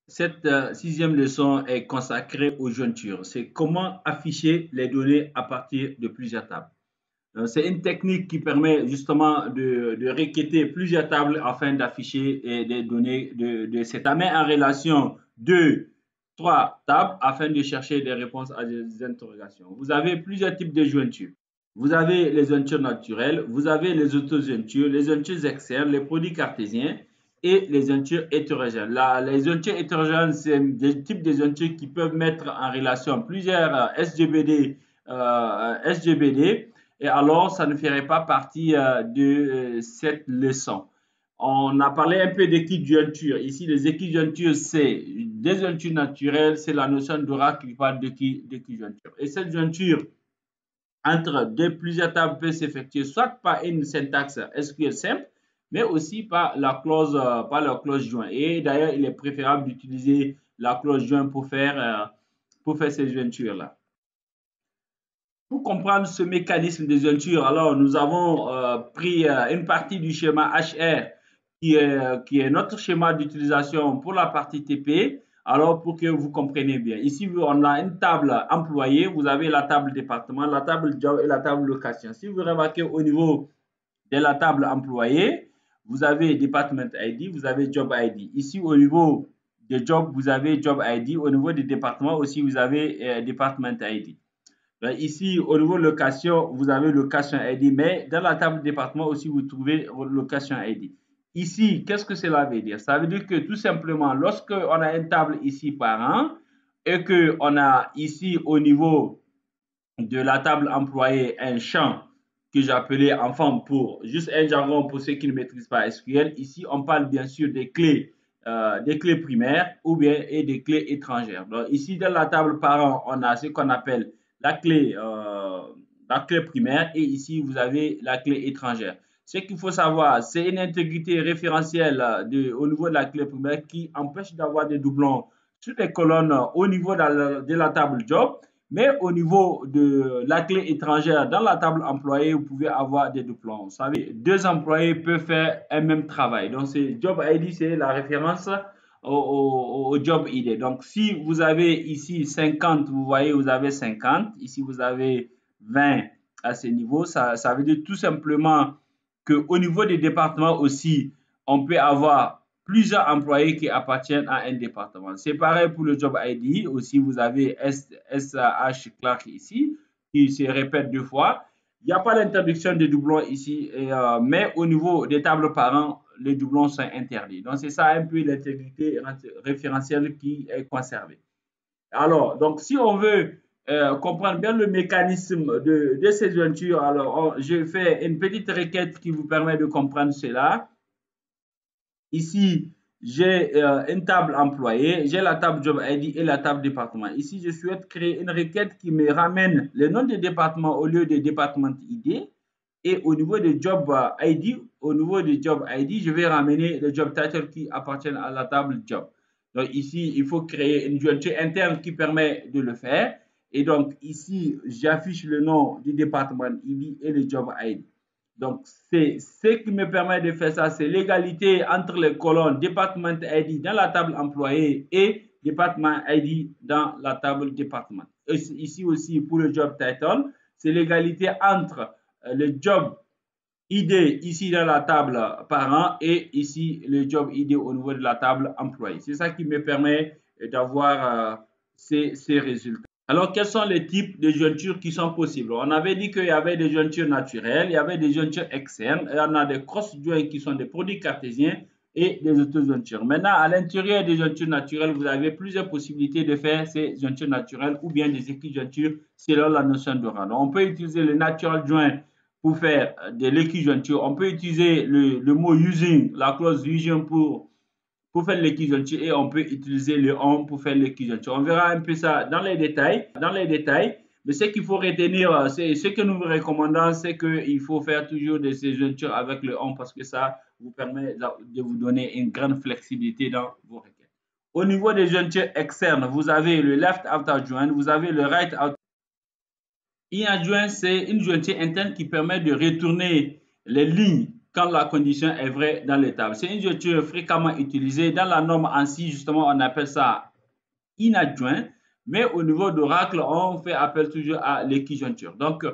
Cette sixième leçon est consacrée aux jointures. C'est comment afficher les données à partir de plusieurs tables. C'est une technique qui permet justement de requêter plusieurs tables afin d'afficher des données de cette. Ça met en relation deux, trois tables afin de chercher des réponses à des interrogations. Vous avez plusieurs types de jointures. Vous avez les jointures naturelles, vous avez les autojointures, les jointures externes, les produits cartésiens et les jointures hétérogènes. Les jointures hétérogènes, c'est des types de jointures qui peuvent mettre en relation plusieurs SGBD et alors ça ne ferait pas partie de cette leçon. On a parlé un peu d'équijointure. Ici, les équijointures, c'est des jointures naturelles, c'est la notion d'oracle qui parle d'équijointure. Et cette jointure entre plusieurs tables peut s'effectuer soit par une syntaxe SQL simple, mais aussi par la clause joint. Et d'ailleurs, il est préférable d'utiliser la clause joint pour faire ces jointures-là. Pour comprendre ce mécanisme de jointure, alors nous avons pris une partie du schéma HR qui est notre schéma d'utilisation pour la partie TP. Alors, pour que vous compreniez bien, ici, on a une table employé, vous avez la table département, la table job et la table location. Si vous remarquez au niveau de la table employé, vous avez Department ID, vous avez Job ID. Ici, au niveau de Job, vous avez Job ID. Au niveau des départements aussi, vous avez Department ID. Ici, au niveau location, vous avez location ID, mais dans la table département aussi, vous trouvez location ID. Ici, qu'est-ce que cela veut dire? Ça veut dire que tout simplement, lorsque on a une table ici parent et qu'on a ici au niveau de la table employée un champ que j'ai appelé enfant pour juste un jargon pour ceux qui ne maîtrisent pas SQL. Ici, on parle bien sûr des clés primaires ou bien et des clés étrangères. Donc, ici, dans la table parent, on a ce qu'on appelle la clé primaire et ici, vous avez la clé étrangère. Ce qu'il faut savoir, c'est une intégrité référentielle au niveau de la clé primaire qui empêche d'avoir des doublons sur les colonnes au niveau de la table job, mais au niveau de la clé étrangère dans la table employée, vous pouvez avoir des doublons. Vous savez, deux employés peuvent faire un même travail. Donc, c'est Job ID, c'est la référence au Job ID. Donc, si vous avez ici 50, vous voyez, vous avez 50. Ici, vous avez 20 à ce niveau. Ça veut dire tout simplement qu'au niveau des départements aussi, on peut avoir plusieurs employés qui appartiennent à un département. C'est pareil pour le Job ID. Aussi, vous avez SH Clark ici, qui se répète deux fois. Il n'y a pas d'interdiction de doublons ici, mais au niveau des tables parents, les doublons sont interdits. Donc, c'est ça un peu l'intégrité référentielle qui est conservée. Alors, donc, si on veut comprendre bien le mécanisme de ces jointures, alors je fais une petite requête qui vous permet de comprendre cela. Ici, j'ai une table employée, j'ai la table Job ID et la table département. Ici, je souhaite créer une requête qui me ramène le nom des départements au lieu des départements ID. Et au niveau de Job ID, au niveau de Job ID, je vais ramener le Job Title qui appartient à la table Job. Donc ici, il faut créer une jointure interne qui permet de le faire. Et donc ici, j'affiche le nom du département ID et le Job ID. Donc, c'est ce qui me permet de faire ça, c'est l'égalité entre les colonnes département ID dans la table employé et département ID dans la table département. Et ici aussi, pour le job title, c'est l'égalité entre le job ID ici dans la table parent et ici le job ID au niveau de la table employé. C'est ça qui me permet d'avoir ces résultats. Alors, quels sont les types de jointures qui sont possibles? On avait dit qu'il y avait des jointures naturelles, il y avait des jointures externes, et on a des cross-joints qui sont des produits cartésiens et des autojointures. Maintenant, à l'intérieur des jointures naturelles, vous avez plusieurs possibilités de faire ces jointures naturelles ou bien des équijointures selon la notion de rang. On peut utiliser le natural joint pour faire de l'équijointure. On peut utiliser le mot using, la clause using pour faire l'équijointure et on peut utiliser le on pour faire l'équijointure. On verra un peu ça dans les détails. Mais ce qu'il faut retenir, c'est ce que nous vous recommandons, c'est qu'il faut faire toujours des jointures avec le on parce que ça vous permet de vous donner une grande flexibilité dans vos requêtes. Au niveau des jointures externes, vous avez le left outer join, vous avez le right outer. In joint, c'est une jointure interne qui permet de retourner les lignes quand la condition est vraie dans les tables. C'est une jointure fréquemment utilisée. Dans la norme ANSI, justement, on appelle ça inadjoint, mais au niveau d'Oracle, on fait appel toujours à l'équijointure. Donc,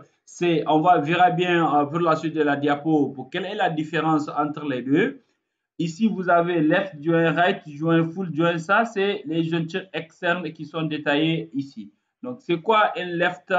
on verra bien pour la suite de la diapo pour quelle est la différence entre les deux. Ici, vous avez left joint, right joint, full joint. Ça, c'est les jointures externes qui sont détaillées ici. Donc, c'est quoi les left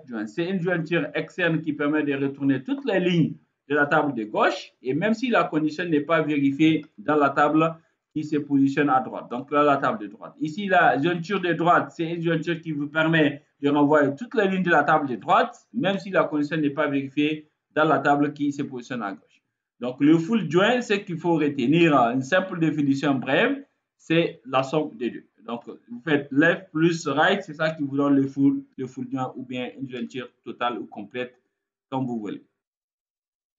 joint? C'est une jointure externe qui permet de retourner toutes les lignes de la table de gauche. Et même si la condition n'est pas vérifiée dans la table qui se positionne à droite. Donc, là, la table de droite. Ici, la jointure de droite, c'est une jointure qui vous permet de renvoyer toutes les lignes de la table de droite, même si la condition n'est pas vérifiée dans la table qui se positionne à gauche. Donc, le full joint, c'est qu'il faut retenir une simple définition brève, c'est la somme des deux. Donc, vous faites left plus right, c'est ça qui vous donne le full joint ou bien une jointure totale ou complète, comme vous voulez.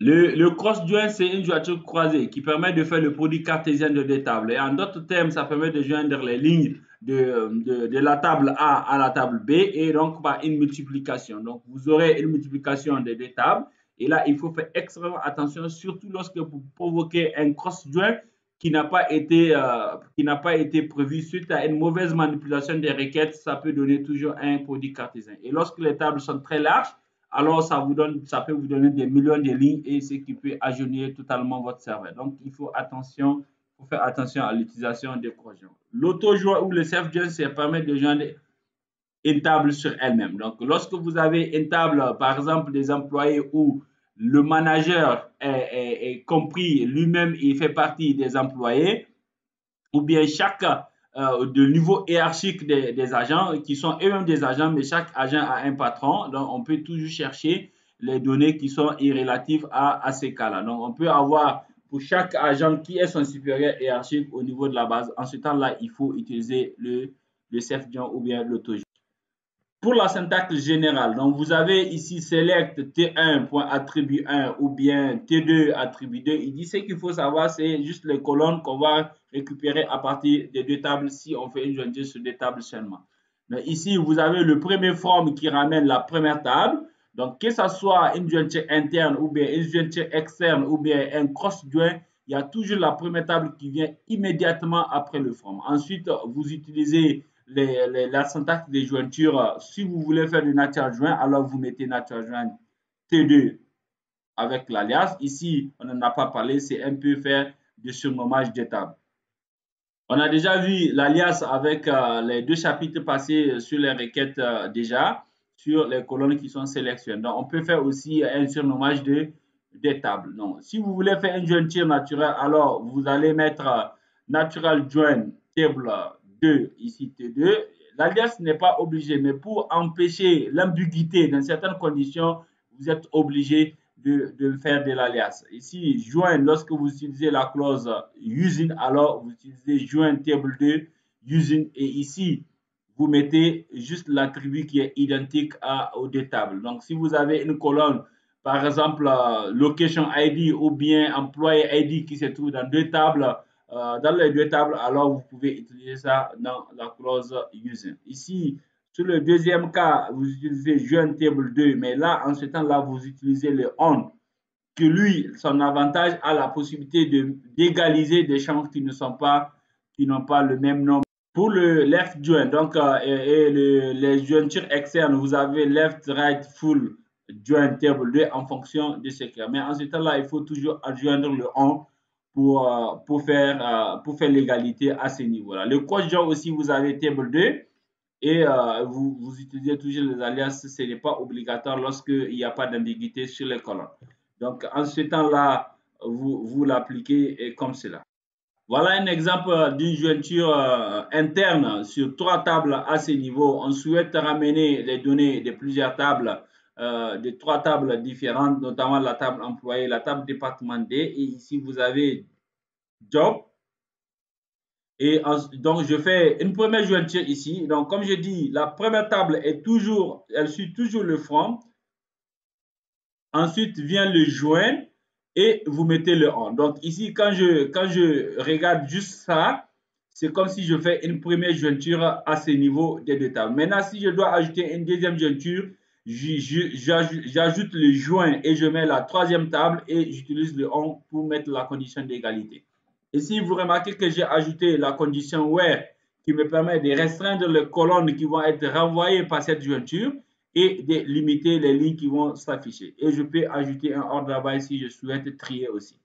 Le cross joint, c'est une jointure croisée qui permet de faire le produit cartésien de deux tables. Et en d'autres termes, ça permet de joindre les lignes de la table A à la table B et donc par une multiplication. Donc, vous aurez une multiplication des deux tables. Et là, il faut faire extrêmement attention, surtout lorsque vous provoquez un cross joint qui n'a pas été prévu suite à une mauvaise manipulation des requêtes. Ça peut donner toujours un produit cartésien. Et lorsque les tables sont très larges, alors ça peut vous donner des millions de lignes et ce qui peut agenouiller totalement votre serveur. Donc, il faut faire attention à l'utilisation des cross-joints. L'auto-joint ou le self-joint, ça permet de joindre une table sur elle-même. Donc, lorsque vous avez une table, par exemple, des employés où le manager est compris lui-même, il fait partie des employés, ou bien chaque de niveau hiérarchique des agents, qui sont eux-mêmes des agents, mais chaque agent a un patron. Donc, on peut toujours chercher les données qui sont irrélatives à ces cas-là. Donc, on peut avoir pour chaque agent qui est son supérieur hiérarchique au niveau de la base. En ce temps-là, il faut utiliser le self-joint ou bien l'auto-joint. Pour la syntaxe générale, donc vous avez ici select T1.attribut 1 ou bien T2 attribut 2. Il dit ce qu'il faut savoir, c'est juste les colonnes qu'on va récupérer à partir des deux tables si on fait une jointure sur deux tables seulement. Mais ici, vous avez le premier from qui ramène la première table. Donc, que ce soit une jointure interne ou bien une jointure externe ou bien un cross-joint, il y a toujours la première table qui vient immédiatement après le from. Ensuite, vous utilisez la syntaxe des jointures. Si vous voulez faire du natural joint, alors vous mettez natural joint T2 avec l'alias. Ici, on n'en a pas parlé, c'est un peu faire du surnommage des tables. On a déjà vu l'alias avec les deux chapitres passés sur les requêtes déjà, sur les colonnes qui sont sélectionnées. Donc, on peut faire aussi un surnommage des tables. Donc, si vous voulez faire une jointure naturelle, alors vous allez mettre natural join table 2, ici T2. L'alias n'est pas obligé, mais pour empêcher l'ambiguïté dans certaines conditions, vous êtes obligé de faire de l'alias. Ici, join, lorsque vous utilisez la clause using, alors vous utilisez join table 2 using et ici, vous mettez juste l'attribut qui est identique aux deux tables. Donc, si vous avez une colonne, par exemple, location ID ou bien employee ID qui se trouve dans deux tables, dans les deux tables, alors vous pouvez utiliser ça dans la clause using. Ici, sur le deuxième cas, vous utilisez join table 2, mais là, en ce temps-là, vous utilisez le on, que lui, son avantage a la possibilité d'égaliser des champs qui n'ont pas le même nombre. Pour le left join, donc, les jointures externes, vous avez left, right, full join table 2 en fonction de ce cas. Mais en ce temps-là, il faut toujours adjoindre le on pour faire l'égalité à ce niveau-là. Le cross join aussi, vous avez table 2 et vous utilisez toujours les alias, ce n'est pas obligatoire lorsqu'il n'y a pas d'ambiguïté sur les colonnes. Donc, en ce temps-là, vous l'appliquez comme cela. Voilà un exemple d'une jointure interne sur trois tables à ce niveau. On souhaite ramener les données de plusieurs tables, de trois tables différentes, notamment la table employé, la table département D. Et ici, vous avez job. Et donc, je fais une première jointure ici. Donc, comme je dis, la première table elle suit toujours le from. Ensuite vient le join et vous mettez le on. Donc, ici, quand je regarde juste ça, c'est comme si je fais une première jointure à ce niveau des deux tables. Maintenant, si je dois ajouter une deuxième jointure, j'ajoute le joint et je mets la troisième table et j'utilise le ON pour mettre la condition d'égalité. Ici, vous remarquez que j'ai ajouté la condition WHERE qui me permet de restreindre les colonnes qui vont être renvoyées par cette jointure et de limiter les lignes qui vont s'afficher. Et je peux ajouter un ordre là-bas si je souhaite trier aussi.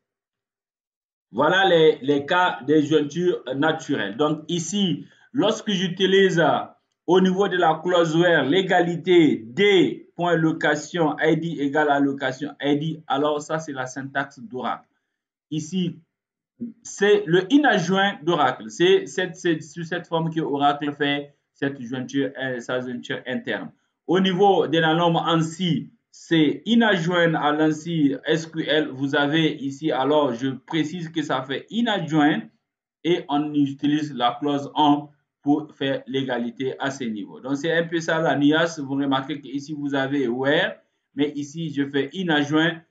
Voilà les cas des jointures naturelles. Donc ici, lorsque j'utilise au niveau de la clause WHERE l'égalité D.location ID égale à location ID, alors ça c'est la syntaxe d'Oracle. Ici, c'est le in adjoint d'Oracle. C'est sur cette forme que Oracle fait cette jointure, sa jointure interne. Au niveau de la norme ANSI, c'est in adjoint à l'ANSI SQL. Vous avez ici, alors je précise que ça fait in adjoint et on utilise la clause ON pour faire l'égalité à ce niveau. Donc c'est un peu ça la nuance. Vous remarquez qu'ici vous avez WHERE, mais ici je fais in adjoint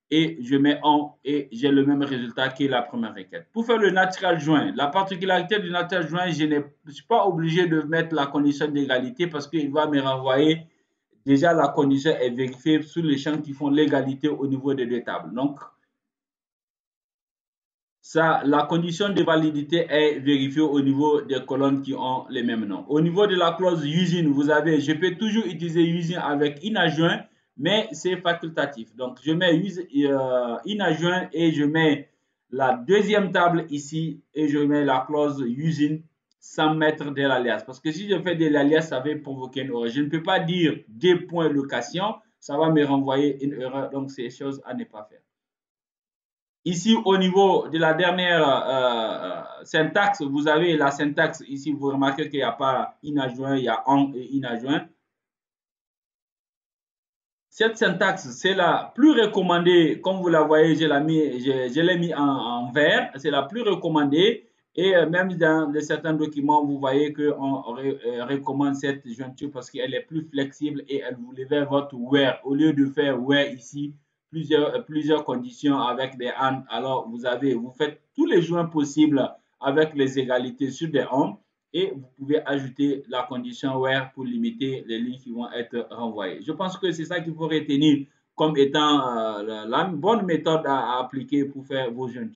et je mets ON et j'ai le même résultat que la première requête. Pour faire le natural join, la particularité du natural join, je ne suis pas obligé de mettre la condition d'égalité parce qu'il va me renvoyer déjà la condition est vérifiée sur les champs qui font l'égalité au niveau des deux tables. Donc, ça, la condition de validité est vérifiée au niveau des colonnes qui ont les mêmes noms. Au niveau de la clause usine, vous avez, je peux toujours utiliser usine avec in adjoint, mais c'est facultatif. Donc, je mets in adjoint et je mets la deuxième table ici et je mets la clause usine sans mettre de l'alias. Parce que si je fais de l'alias, ça va provoquer une erreur. Je ne peux pas dire D.location, ça va me renvoyer une erreur. Donc, c'est chose à ne pas faire. Ici, au niveau de la dernière syntaxe, vous avez la syntaxe. Ici, vous remarquez qu'il n'y a pas in adjoint, il y a ON et in adjoint. Cette syntaxe, c'est la plus recommandée. Comme vous la voyez, je l'ai mis en vert. C'est la plus recommandée. Et même dans certains documents, vous voyez qu'on recommande cette jointure parce qu'elle est plus flexible et elle vous lève votre WHERE. Au lieu de faire WHERE ici, plusieurs conditions avec des AND. Alors, vous faites tous les joints possibles avec les égalités sur des ON et vous pouvez ajouter la condition WHERE pour limiter les lignes qui vont être renvoyées. Je pense que c'est ça qu'il faut retenir comme étant la bonne méthode à appliquer pour faire vos jointures.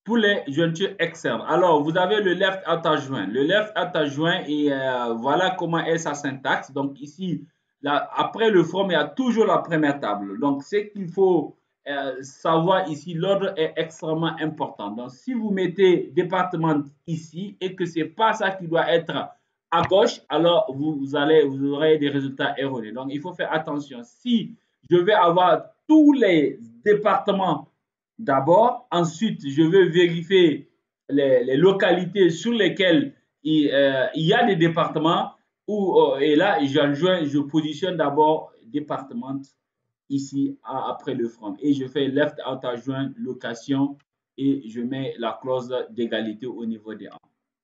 Pour les jointures externes, alors vous avez le left outer joint. Le left outer joint et voilà comment est sa syntaxe. Donc ici, là, après le from, il y a toujours la première table. Donc ce qu'il faut savoir ici, l'ordre est extrêmement important. Donc si vous mettez département ici et que ce n'est pas ça qui doit être à gauche, alors vous aurez des résultats erronés. Donc il faut faire attention. Si je vais avoir tous les départements d'abord, ensuite, je veux vérifier les localités sur lesquelles il y a des départements et là, je positionne d'abord département ici après le from et je fais left outer joint location et je mets la clause d'égalité au niveau des angles.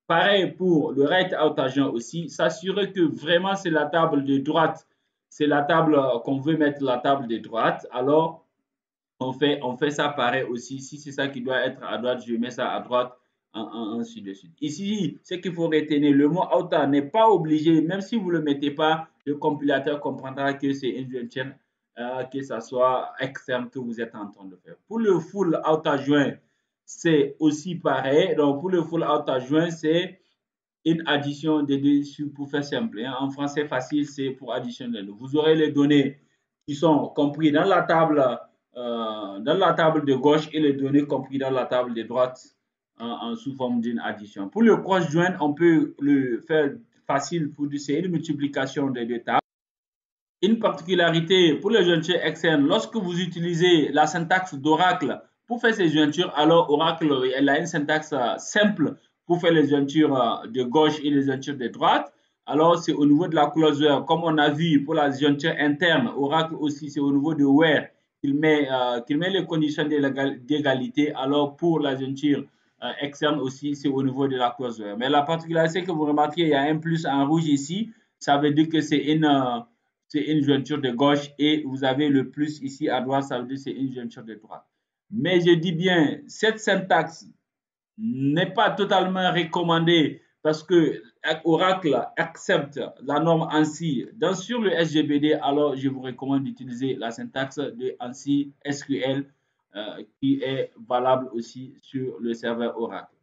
Pareil pour le right outer joint aussi, s'assurer que vraiment c'est la table de droite, c'est la table qu'on veut mettre la table de droite. Alors, on fait ça pareil aussi. Si c'est ça qui doit être à droite, je mets ça à droite, ainsi de suite. Ici, ce qu'il faut retenir, le mot outer n'est pas obligé, même si vous ne le mettez pas, le compilateur comprendra que c'est une jointure, que ce soit externe que vous êtes en train de faire. Pour le full outer joint, c'est aussi pareil. Donc, pour le full outer joint, c'est une addition des deux pour faire simple. En français facile, c'est pour additionner. Vous aurez les données qui sont comprises dans la table de gauche et les données comprises dans la table de droite sous forme d'une addition. Pour le cross-join, on peut le faire facile pour c'est une multiplication des deux tables. Une particularité pour les jointures externes, lorsque vous utilisez la syntaxe d'Oracle pour faire ces jointures, alors Oracle elle a une syntaxe simple pour faire les jointures de gauche et les jointures de droite. Alors, c'est au niveau de la clause WHERE, comme on a vu pour la jointure interne, Oracle aussi, c'est au niveau de WHERE qu'il met les conditions d'égalité. Alors, pour la jointure externe aussi, c'est au niveau de la clause WHERE. Mais la particularité que vous remarquez, il y a un plus en rouge ici. Ça veut dire que c'est une jointure de gauche et vous avez le plus ici à droite, ça veut dire que c'est une jointure de droite. Mais je dis bien, cette syntaxe n'est pas totalement recommandée parce que Oracle accepte la norme ANSI sur le SGBD, alors je vous recommande d'utiliser la syntaxe de ANSI SQL qui est valable aussi sur le serveur Oracle.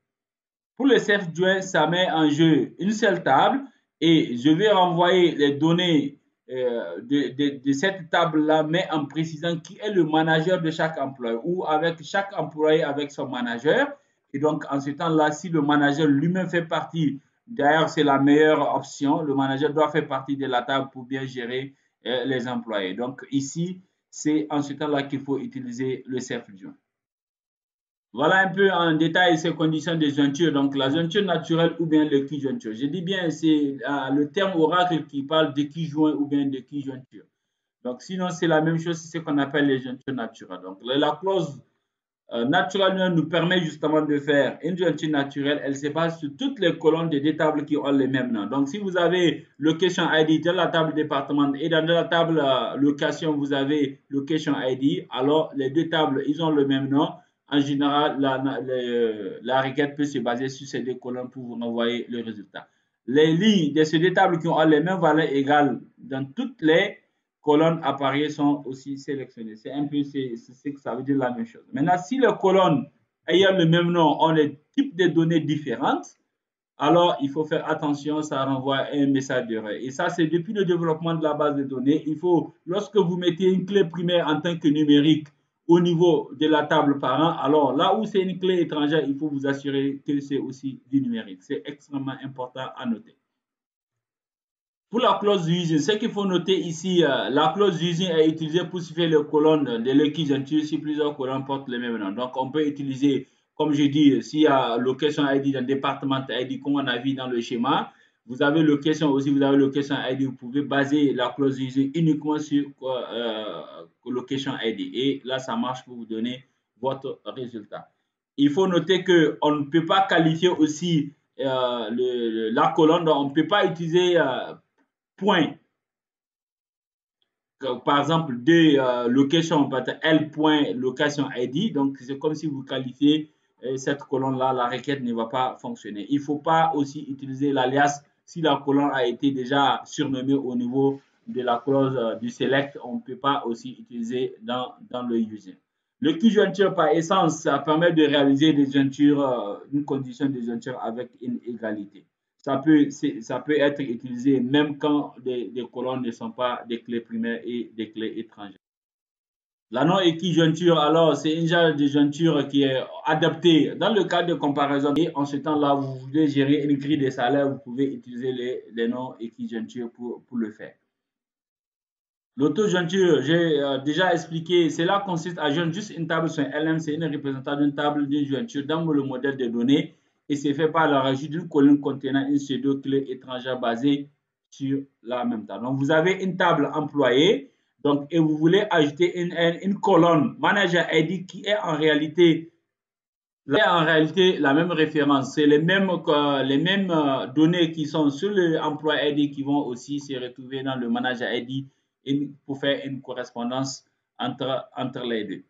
Pour le self-join, ça met en jeu une seule table et je vais renvoyer les données de cette table-là, mais en précisant qui est le manager de chaque employé ou avec chaque employé avec son manager. Et donc, en ce temps-là, si le manager lui-même fait partie, d'ailleurs, c'est la meilleure option, le manager doit faire partie de la table pour bien gérer les employés. Donc, ici, c'est en ce temps-là qu'il faut utiliser le self-join. Voilà un peu en détail ces conditions de jointure. Donc, la jointure naturelle ou bien le key jointure. Je dis bien, c'est le terme oracle qui parle de key joint ou bien de key jointure. Donc, sinon, c'est la même chose, c'est ce qu'on appelle les jointures naturelles. Donc, la clause naturelle nous permet justement de faire une jointure naturelle. Elle se base sur toutes les colonnes des deux tables qui ont les mêmes noms. Donc, si vous avez location ID dans la table département et dans la table location, vous avez location ID, alors les deux tables, ils ont le même nom. En général, la requête peut se baser sur ces deux colonnes pour vous envoyer le résultat. Les lignes de ces deux tables qui ont les mêmes valeurs égales dans toutes les colonnes appareillées sont aussi sélectionnées. C'est un peu ce que ça veut dire la même chose. Maintenant, si les colonnes ayant le même nom ont des types de données différentes, alors il faut faire attention, ça renvoie un message d'erreur. Et ça, c'est depuis le développement de la base de données. Il faut, lorsque vous mettez une clé primaire en tant que numérique au niveau de la table parent, alors là où c'est une clé étrangère, il faut vous assurer que c'est aussi du numérique. C'est extrêmement important à noter. Pour la clause d'usine, ce qu'il faut noter ici, la clause d'usine est utilisée pour suivre les colonnes de l'équivalent si plusieurs colonnes portent le même nom. Donc, on peut utiliser, comme je dis, s'il y a location ID dans le département ID, comme on a vu dans le schéma, vous avez location aussi, vous avez location ID, vous pouvez baser la clause d'usine uniquement sur location ID. Et là, ça marche pour vous donner votre résultat. Il faut noter qu'on ne peut pas qualifier aussi la colonne, donc on ne peut pas utiliser point. Par exemple, de location, peut être L point location ID. Donc, c'est comme si vous qualifiez cette colonne-là, la requête ne va pas fonctionner. Il ne faut pas aussi utiliser l'alias si la colonne a été déjà surnommée au niveau de la clause du select. On ne peut pas aussi utiliser dans le using. Le key jointure par essence, ça permet de réaliser des jointures, une condition de jointure avec une égalité. Ça peut être utilisé même quand des colonnes ne sont pas des clés primaires et des clés étrangères. La non-équijointure, alors, c'est une genre de jointure qui est adaptée dans le cadre de comparaison. Et en ce temps-là, vous voulez gérer une grille de salaire, vous pouvez utiliser les non-équijointures pour le faire. L'auto-jointure, j'ai déjà expliqué, cela consiste à joindre juste une table sur un LM, c'est une représentation d'une table d'une jointure dans le modèle de données et c'est fait par l'ajout d'une colonne contenant une pseudo-clé étrangère basée sur la même table. Donc, vous avez une table employée donc, et vous voulez ajouter une colonne manager ID qui est en réalité la même référence. C'est les mêmes données qui sont sur l'emploi ID qui vont aussi se retrouver dans le manager ID pour faire une correspondance entre les deux.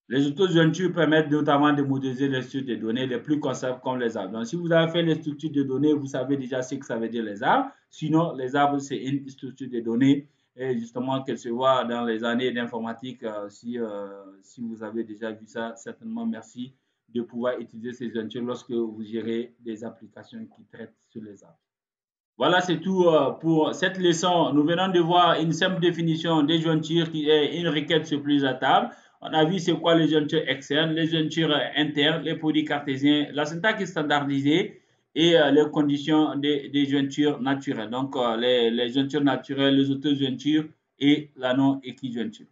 Les auto-jointures permettent notamment de modéliser les structures de données les plus concept comme les arbres. Donc, si vous avez fait les structures de données, vous savez déjà ce que ça veut dire les arbres. Sinon, les arbres, c'est une structure de données et justement qu'elle se voit dans les années d'informatique. Si vous avez déjà vu ça, certainement merci de pouvoir utiliser ces jointures lorsque vous gérez des applications qui traitent sur les arbres. Voilà, c'est tout pour cette leçon. Nous venons de voir une simple définition des jointures qui est une requête sur plusieurs tables. On a vu c'est quoi les jointures externes, les jointures internes, les produits cartésiens, la syntaxe standardisée et les conditions des jointures naturelles. Donc, les jointures naturelles, les auto-jointures et la non-équijointure.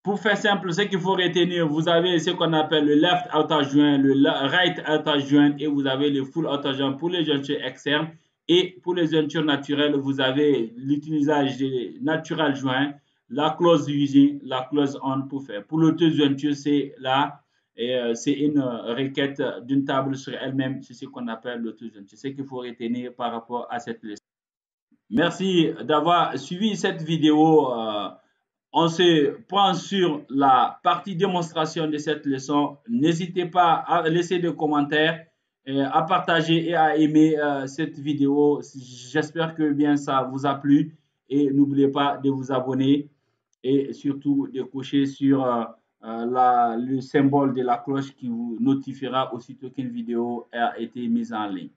Pour faire simple, ce qu'il faut retenir, vous avez ce qu'on appelle le left outer joint, le right outer joint et vous avez le full outer joint pour les jointures externes. Et pour les jointures naturelles, vous avez l'utilisation des natural joints, la clause using, la clause on pour faire. Pour l'auto-jointure, c'est là, c'est une requête d'une table sur elle-même, c'est ce qu'on appelle l'auto-jointure. C'est ce qu'il faut retenir par rapport à cette leçon. Merci d'avoir suivi cette vidéo. On se prend sur la partie démonstration de cette leçon. N'hésitez pas à laisser des commentaires à partager et à aimer cette vidéo. J'espère que bien ça vous a plu et n'oubliez pas de vous abonner et surtout de cocher sur le symbole de la cloche qui vous notifiera aussitôt qu'une vidéo a été mise en ligne.